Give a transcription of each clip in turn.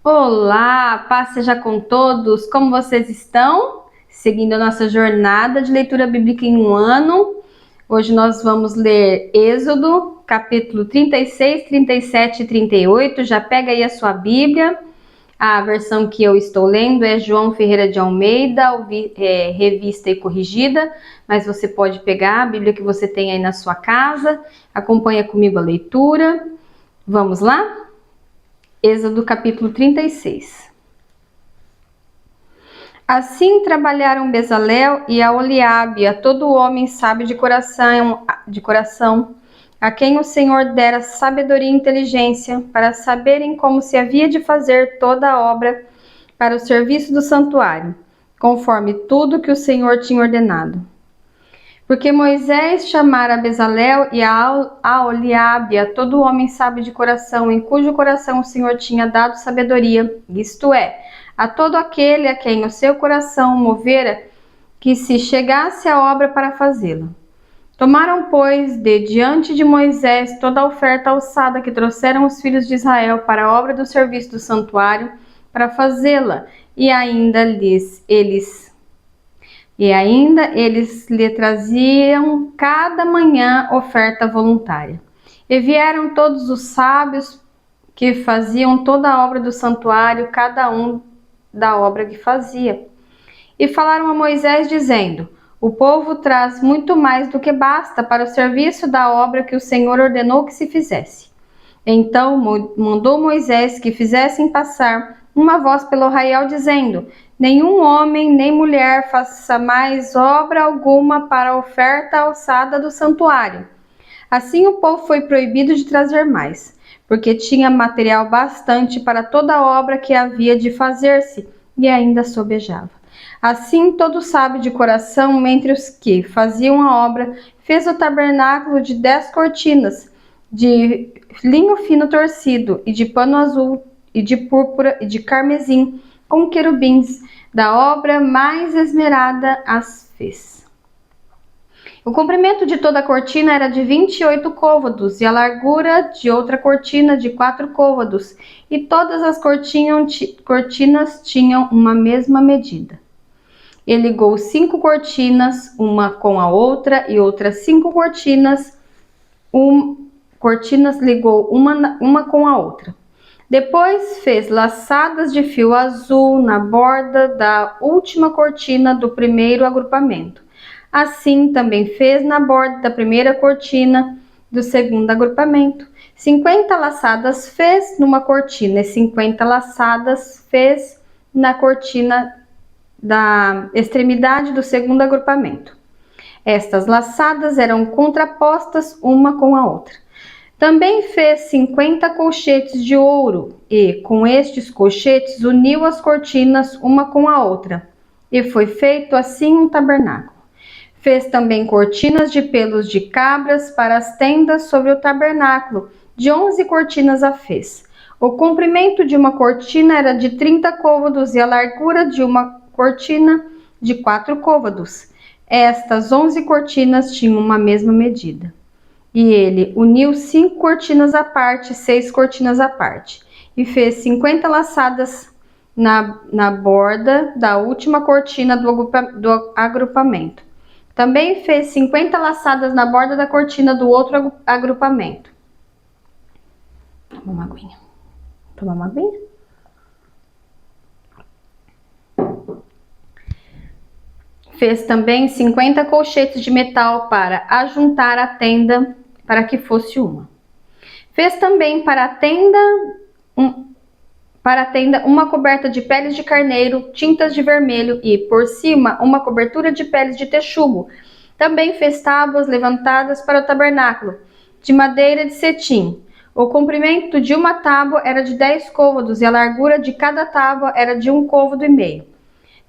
Olá, paz seja com todos. Como vocês estão? Seguindo a nossa jornada de leitura bíblica em um ano. Hoje nós vamos ler Êxodo, capítulo 36, 37 e 38. Já pega aí a sua Bíblia. A versão que eu estou lendo é João Ferreira de Almeida, revista e corrigida, mas você pode pegar a Bíblia que você tem aí na sua casa. Acompanha comigo a leitura. Vamos lá? Êxodo capítulo 36. Assim trabalharam Bezalel e Aholiabe, a todo homem sábio de coração, a quem o Senhor dera sabedoria e inteligência, para saberem como se havia de fazer toda a obra para o serviço do santuário, conforme tudo que o Senhor tinha ordenado. Porque Moisés chamara a Bezalel e a Aholiabe, a todo homem sábio de coração, em cujo coração o Senhor tinha dado sabedoria, isto é, a todo aquele a quem o seu coração movera, que se chegasse à obra para fazê-la. Tomaram, pois, de diante de Moisés toda a oferta alçada que trouxeram os filhos de Israel para a obra do serviço do santuário, para fazê-la, e ainda eles lhe traziam cada manhã oferta voluntária. E vieram todos os sábios que faziam toda a obra do santuário, cada um da obra que fazia. E falaram a Moisés, dizendo: o povo traz muito mais do que basta para o serviço da obra que o Senhor ordenou que se fizesse. Então mandou Moisés que fizessem passar uma voz pelo arraial, dizendo: nenhum homem nem mulher faça mais obra alguma para a oferta alçada do santuário. Assim o povo foi proibido de trazer mais, porque tinha material bastante para toda a obra que havia de fazer-se, e ainda sobejava. Assim todo sábio de coração, entre os que faziam a obra, fez o tabernáculo de 10 cortinas, de linho fino torcido, e de pano azul, e de púrpura, e de carmesim, com querubins. Da obra mais esmerada as fez. O comprimento de toda a cortina era de 28 côvados, e a largura de outra cortina de 4 côvados, e todas as cortinas tinham uma mesma medida. E ligou 5 cortinas, uma com a outra, e outras 5 cortinas, ligou uma com a outra. Depois fez laçadas de fio azul na borda da última cortina do primeiro agrupamento. Assim também fez na borda da primeira cortina do segundo agrupamento. 50 laçadas fez numa cortina e 50 laçadas fez na cortina da extremidade do segundo agrupamento. Estas laçadas eram contrapostas uma com a outra. Também fez 50 colchetes de ouro e, com estes colchetes, uniu as cortinas uma com a outra. E foi feito assim um tabernáculo. Fez também cortinas de pelos de cabras para as tendas sobre o tabernáculo. De 11 cortinas a fez. O comprimento de uma cortina era de 30 côvados e a largura de uma cortina de 4 côvados. Estas 11 cortinas tinham uma mesma medida. E ele uniu 5 cortinas à parte, 6 cortinas à parte, e fez 50 laçadas na borda da última cortina do agrupamento. Também fez 50 laçadas na borda da cortina do outro agrupamento. Toma uma aguinha. Toma uma aguinha. Fez também 50 colchetes de metal para ajuntar a tenda, para que fosse uma. Fez também para a tenda uma coberta de peles de carneiro, tintas de vermelho e, por cima, uma cobertura de peles de texugo. Também fez tábuas levantadas para o tabernáculo, de madeira de cetim. O comprimento de uma tábua era de 10 côvados e a largura de cada tábua era de 1,5 côvado.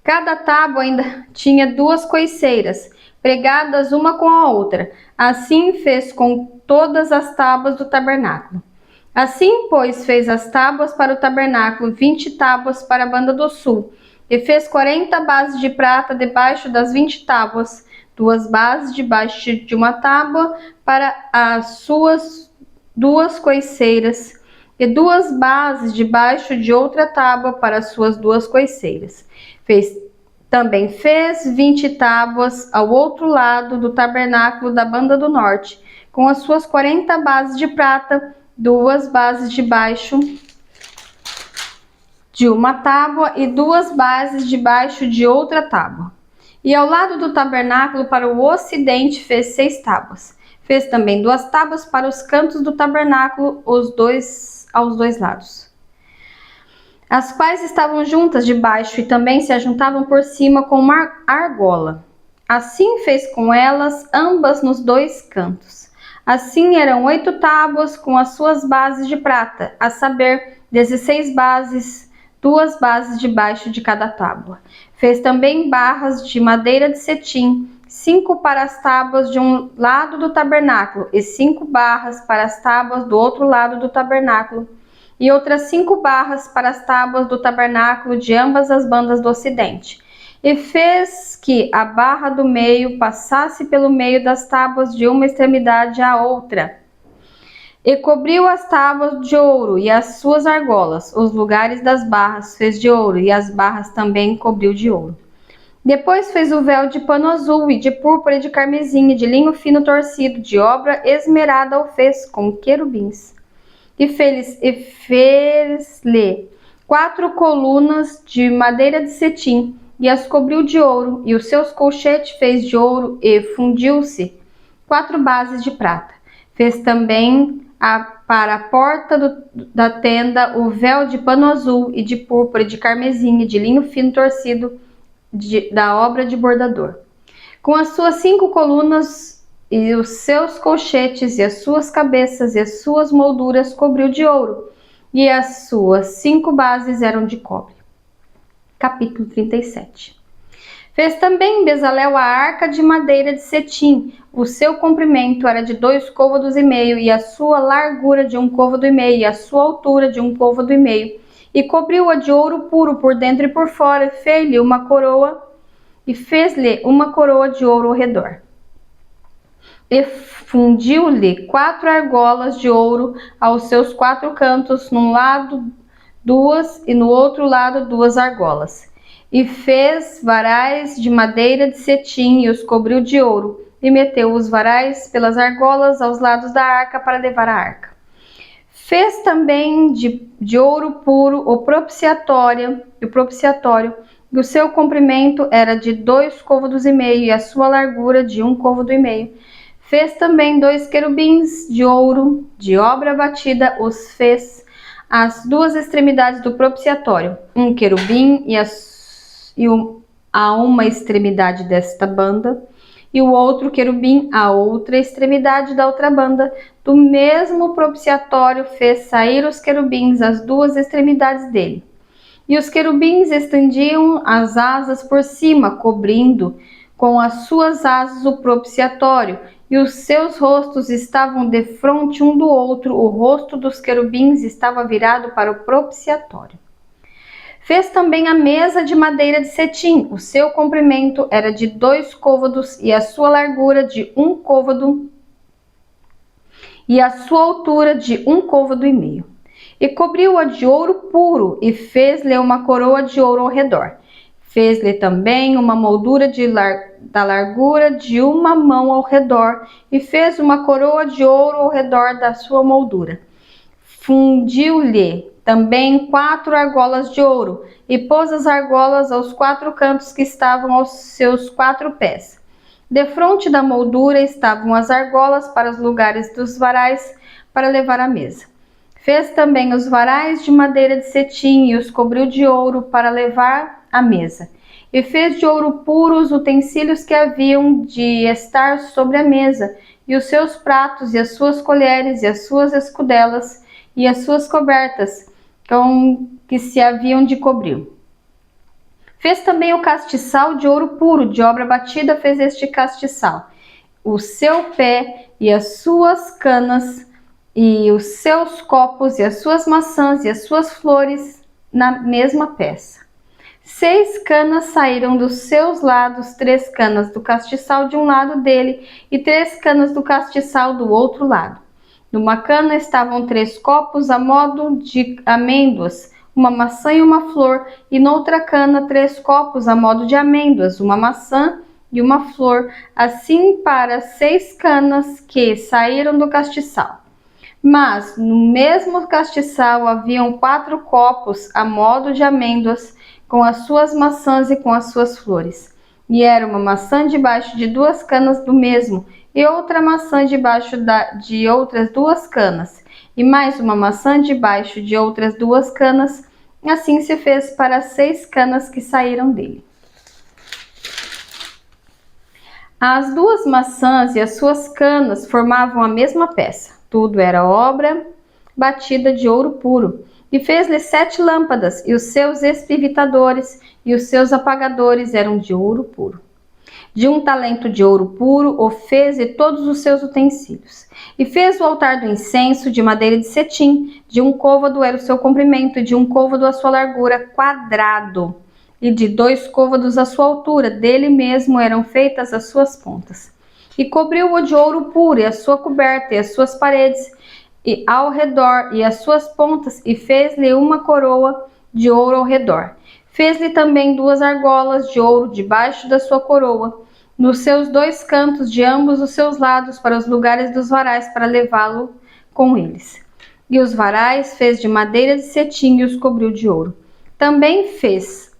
Cada tábua ainda tinha 2 coiceiras, pregadas uma com a outra. Assim fez com todas as tábuas do tabernáculo. Assim, pois, fez as tábuas para o tabernáculo, 20 tábuas para a banda do sul, e fez 40 bases de prata debaixo das 20 tábuas, 2 bases debaixo de uma tábua para as suas 2 coiceiras, e 2 bases debaixo de outra tábua para as suas 2 coiceiras. Também fez 20 tábuas ao outro lado do tabernáculo da banda do norte, com as suas 40 bases de prata, 2 bases debaixo de uma tábua e 2 bases debaixo de outra tábua. E ao lado do tabernáculo para o ocidente fez 6 tábuas. Fez também 2 tábuas para os cantos do tabernáculo, aos dois lados, as quais estavam juntas debaixo e também se ajuntavam por cima com uma argola. Assim fez com elas ambas nos 2 cantos. Assim eram 8 tábuas com as suas bases de prata, a saber, 16 bases, 2 bases debaixo de cada tábua. Fez também barras de madeira de cetim, 5 para as tábuas de um lado do tabernáculo e 5 barras para as tábuas do outro lado do tabernáculo, e outras 5 barras para as tábuas do tabernáculo de ambas as bandas do ocidente. E fez que a barra do meio passasse pelo meio das tábuas de uma extremidade à outra. E cobriu as tábuas de ouro e as suas argolas. Os lugares das barras fez de ouro e as barras também cobriu de ouro. Depois fez o véu de pano azul e de púrpura e de carmesim e de linho fino torcido, de obra esmerada o fez com querubins. E fez-lhe 4 colunas de madeira de cetim e as cobriu de ouro, e os seus colchetes fez de ouro e fundiu-se 4 bases de prata. Fez também para a porta da tenda o véu de pano azul e de púrpura e de carmesim e de linho fino torcido da obra de bordador. Com as suas 5 colunas e os seus colchetes e as suas cabeças e as suas molduras cobriu de ouro, e as suas 5 bases eram de cobre. Capítulo 37. Fez também Bezalel a arca de madeira de cetim. O seu comprimento era de 2 côvados e meio, e a sua largura de 1 côvado e meio, e a sua altura de 1 côvado e meio. E cobriu-a de ouro puro por dentro e por fora, fez-lhe uma coroa de ouro ao redor. E fundiu-lhe 4 argolas de ouro aos seus 4 cantos, num lado 2 e no outro lado 2 argolas. E fez varais de madeira de cetim e os cobriu de ouro, e meteu os varais pelas argolas aos lados da arca para levar a arca. Fez também de ouro puro o propiciatório, e o seu comprimento era de 2 côvados e meio, e a sua largura de 1 côvado e meio. Fez também 2 querubins de ouro, de obra batida, os fez às 2 extremidades do propiciatório, um querubim a uma extremidade desta banda, e o outro querubim à outra extremidade da outra banda. Do mesmo propiciatório fez sair os querubins às 2 extremidades dele. E os querubins estendiam as asas por cima, cobrindo com as suas asas o propiciatório, e os seus rostos estavam defronte um do outro, o rosto dos querubins estava virado para o propiciatório. Fez também a mesa de madeira de cetim. O seu comprimento era de 2 côvados e a sua largura de 1 côvado e a sua altura de 1 côvado e meio. E cobriu-a de ouro puro e fez-lhe uma coroa de ouro ao redor. Fez-lhe também uma moldura da largura de 1 mão ao redor e fez uma coroa de ouro ao redor da sua moldura. Fundiu-lhe também 4 argolas de ouro, e pôs as argolas aos 4 cantos que estavam aos seus 4 pés. Defronte da moldura estavam as argolas para os lugares dos varais para levar a mesa. Fez também os varais de madeira de cetim e os cobriu de ouro para levar a mesa. E fez de ouro puro os utensílios que haviam de estar sobre a mesa, e os seus pratos, e as suas colheres, e as suas escudelas, e as suas cobertas, com que se haviam de cobrir. Fez também o castiçal de ouro puro, de obra batida fez este castiçal, o seu pé e as suas canas, e os seus copos, e as suas maçãs, e as suas flores, na mesma peça. 6 canas saíram dos seus lados, 3 canas do castiçal de um lado dele, e 3 canas do castiçal do outro lado. Numa cana estavam 3 copos a modo de amêndoas, uma maçã e uma flor, e noutra cana 3 copos a modo de amêndoas, uma maçã e uma flor, assim para 6 canas que saíram do castiçal. Mas no mesmo castiçal haviam 4 copos a modo de amêndoas, com as suas maçãs e com as suas flores. E era uma maçã debaixo de 2 canas do mesmo, e outra maçã debaixo de outras 2 canas, e mais uma maçã debaixo de outras 2 canas. Assim se fez para 6 canas que saíram dele. As 2 maçãs e as suas canas formavam a mesma peça. Tudo era obra batida de ouro puro. E fez-lhe 7 lâmpadas, e os seus espivitadores e os seus apagadores eram de ouro puro. De 1 talento de ouro puro o fez e todos os seus utensílios. E fez o altar do incenso de madeira de cetim, de 1 côvado era o seu comprimento, e de 1 côvado a sua largura, quadrado, e de 2 côvados a sua altura, dele mesmo eram feitas as suas pontas. E cobriu-o de ouro puro, e a sua coberta, e as suas paredes, e ao redor, e as suas pontas, e fez-lhe uma coroa de ouro ao redor. Fez-lhe também 2 argolas de ouro debaixo da sua coroa, nos seus 2 cantos de ambos os seus lados, para os lugares dos varais, para levá-lo com eles. E os varais fez de madeira de cetim e os cobriu de ouro. Também fez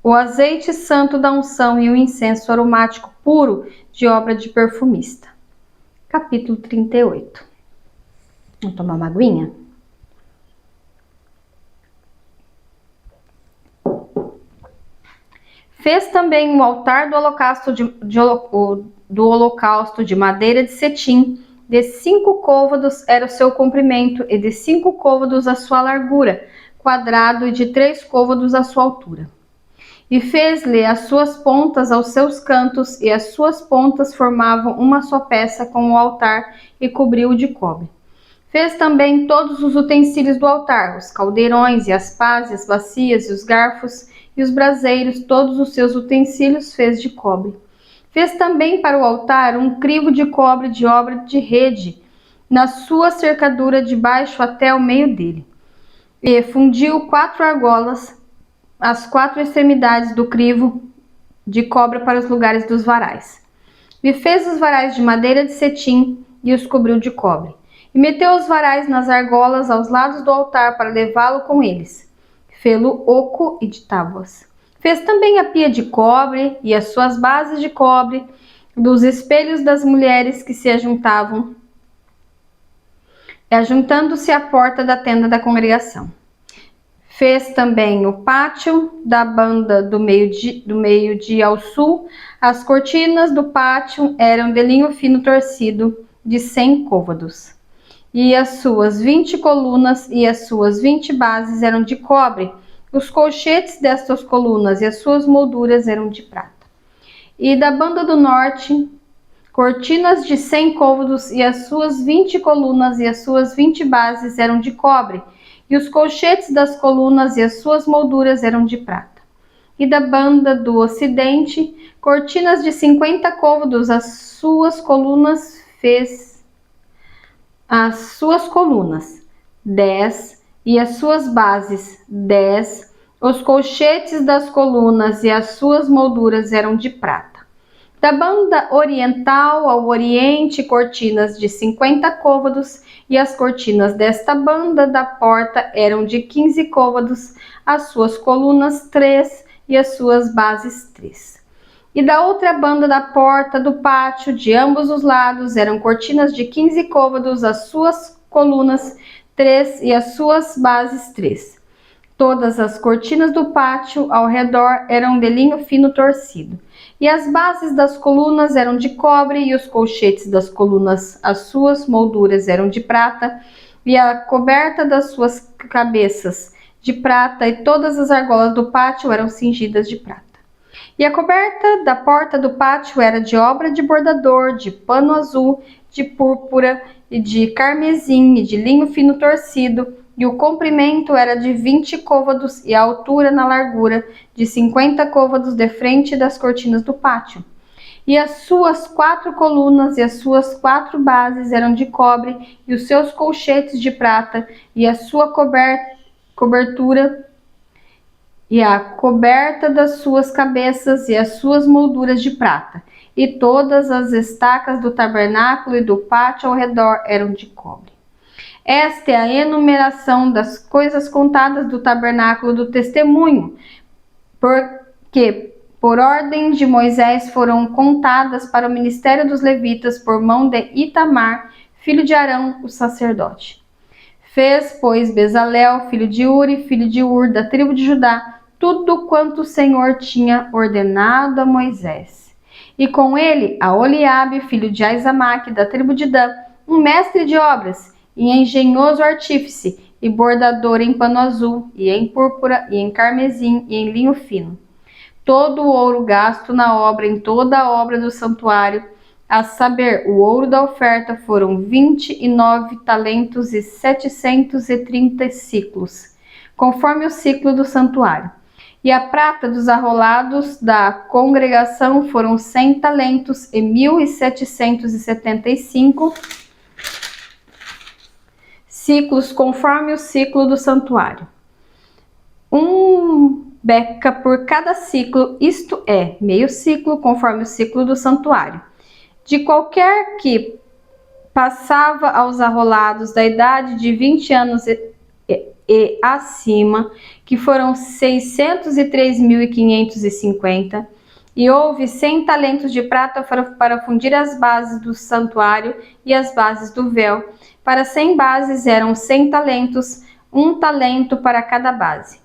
o azeite santo da unção e o incenso aromático puro de obra de perfumista. Capítulo 38. Vamos tomar uma aguinha? Fez também o altar do holocausto de madeira de cetim, de 5 côvados era o seu comprimento, e de 5 côvados a sua largura, quadrado, e de 3 côvados a sua altura. E fez-lhe as suas pontas aos seus cantos, e as suas pontas formavam uma só peça com o altar, e cobriu-o de cobre. Fez também todos os utensílios do altar, os caldeirões, e as pás, e as bacias, e os garfos, e os braseiros, todos os seus utensílios fez de cobre. Fez também para o altar um crivo de cobre de obra de rede, na sua cercadura de baixo até o meio dele. E fundiu 4 argolas, as 4 extremidades do crivo de cobre para os lugares dos varais. E fez os varais de madeira de cetim e os cobriu de cobre. E meteu os varais nas argolas aos lados do altar para levá-lo com eles. Fê-lo oco e de tábuas. Fez também a pia de cobre e as suas bases de cobre, dos espelhos das mulheres que se ajuntavam, ajuntando-se à porta da tenda da congregação. Fez também o pátio da banda do meio-dia ao sul. As cortinas do pátio eram de linho fino torcido, de 100 côvados. E as suas 20 colunas e as suas 20 bases eram de cobre. Os colchetes destas colunas e as suas molduras eram de prata. E da banda do norte, cortinas de 100 côvados, e as suas 20 colunas e as suas 20 bases eram de cobre. E os colchetes das colunas e as suas molduras eram de prata. E da banda do ocidente, cortinas de 50 côvados, as suas colunas 10, e as suas bases 10, os colchetes das colunas e as suas molduras eram de prata. Da banda oriental ao oriente, cortinas de 50 côvados, e as cortinas desta banda da porta eram de 15 côvados, as suas colunas 3 e as suas bases 3. E da outra banda da porta do pátio, de ambos os lados, eram cortinas de 15 côvados, as suas colunas 3 e as suas bases 3. Todas as cortinas do pátio ao redor eram de linho fino torcido. E as bases das colunas eram de cobre, e os colchetes das colunas, as suas molduras eram de prata, e a coberta das suas cabeças de prata, e todas as argolas do pátio eram cingidas de prata. E a coberta da porta do pátio era de obra de bordador, de pano azul, de púrpura, e de carmesim, e de linho fino torcido, e o comprimento era de 20 côvados, e a altura na largura de 50 côvados de frente das cortinas do pátio. E as suas 4 colunas e as suas 4 bases eram de cobre, e os seus colchetes de prata, e a sua cobertura, e a coberta das suas cabeças, e as suas molduras de prata. E todas as estacas do tabernáculo e do pátio ao redor eram de cobre. Esta é a enumeração das coisas contadas do tabernáculo do testemunho, porque por ordem de Moisés foram contadas para o ministério dos levitas por mão de Itamar, filho de Arão, o sacerdote. Fez, pois, Bezalel, filho de Uri, filho de Ur, da tribo de Judá, tudo quanto o Senhor tinha ordenado a Moisés. E com ele a Oliabe, filho de Aizamaque, da tribo de Dan, um mestre de obras, e engenhoso artífice, e bordador em pano azul, e em púrpura, e em carmesim, e em linho fino. Todo o ouro gasto na obra, em toda a obra do santuário, a saber, o ouro da oferta, foram 29 talentos e 730 ciclos, conforme o ciclo do santuário. E a prata dos arrolados da congregação foram 100 talentos e 1.775 ciclos, conforme o ciclo do santuário. Beca por cada ciclo, isto é, meio ciclo, conforme o ciclo do santuário. De qualquer que passava aos arrolados da idade de 20 anos e acima, que foram 603.550, e houve 100 talentos de prata para fundir as bases do santuário e as bases do véu. Para 100 bases eram 100 talentos, 1 talento para cada base.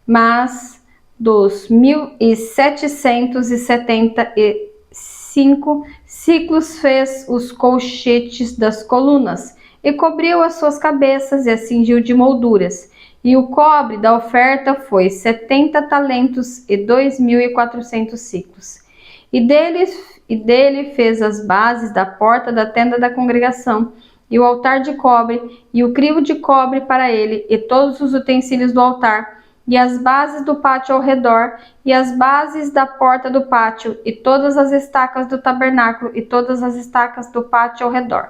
Mas dos 1.775 ciclos fez os colchetes das colunas, e cobriu as suas cabeças, e as cingiu de molduras. E o cobre da oferta foi 70 talentos e 2.400 ciclos. E dele fez as bases da porta da tenda da congregação, e o altar de cobre, e o crivo de cobre para ele, e todos os utensílios do altar, e as bases do pátio ao redor, e as bases da porta do pátio, e todas as estacas do tabernáculo, e todas as estacas do pátio ao redor.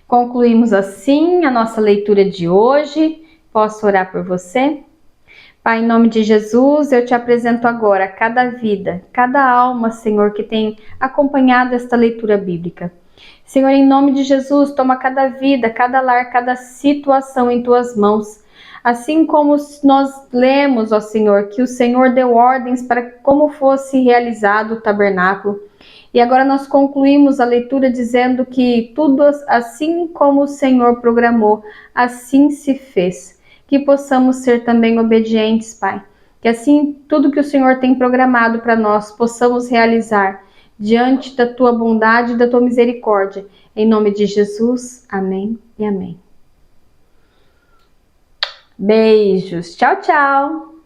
Concluímos assim a nossa leitura de hoje. Posso orar por você? Pai, em nome de Jesus, eu te apresento agora cada vida, cada alma, Senhor, que tem acompanhado esta leitura bíblica. Senhor, em nome de Jesus, toma cada vida, cada lar, cada situação em tuas mãos. Assim como nós lemos, ó Senhor, que o Senhor deu ordens para como fosse realizado o tabernáculo. E agora nós concluímos a leitura dizendo que tudo assim como o Senhor programou, assim se fez. Que possamos ser também obedientes, Pai. Que assim tudo que o Senhor tem programado para nós possamos realizar diante da tua bondade e da tua misericórdia. Em nome de Jesus, amém e amém. Beijos, tchau, tchau!